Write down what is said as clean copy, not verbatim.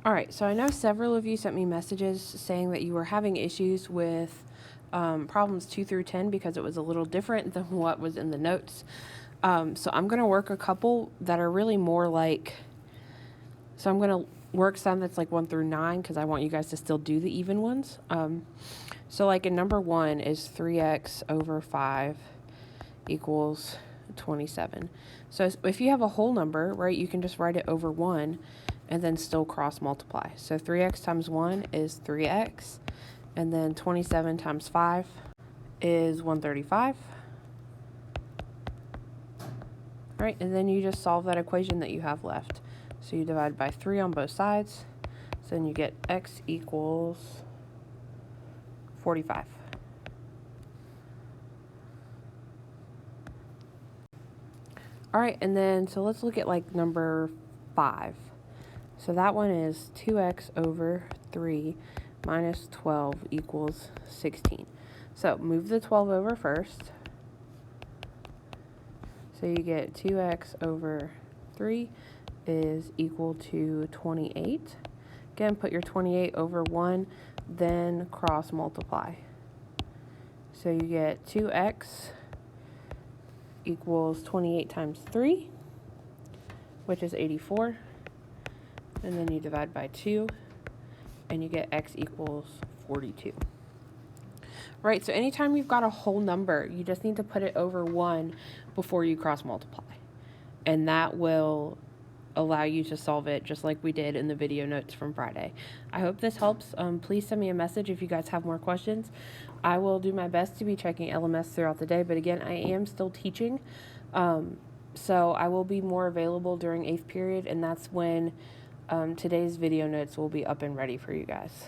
All right, so I know several of you sent me messages saying that you were having issues with problems 2 through 10 because it was a little different than what was in the notes. So I'm going to work a couple that are really more like, so I'm going to work some that's like 1 through 9 because I want you guys to still do the even ones. So like in number 1 is 3x over 5 equals 27. So if you have a whole number, right, you can just write it over 1 and then still cross multiply. So 3x times 1 is 3x, and then 27 times 5 is 135. Right, and then you just solve that equation that you have left. So you divide by 3 on both sides, so then you get x equals 45. All right, and then so let's look at like number 5. So that one is 2x over 3 minus 12 equals 16. So move the 12 over first. So you get 2x over 3 is equal to 28. Again, put your 28 over 1, then cross multiply. So you get 2x equals 28 times 3, which is 84. And then you divide by 2, and you get x equals 42. Right, so anytime you've got a whole number, you just need to put it over 1 before you cross multiply. And that will allow you to solve it just like we did in the video notes from Friday. I hope this helps. Please send me a message if you guys have more questions. I will do my best to be checking LMS throughout the day, but again, I am still teaching. So I will be more available during 8th period, and that's when today's video notes will be up and ready for you guys.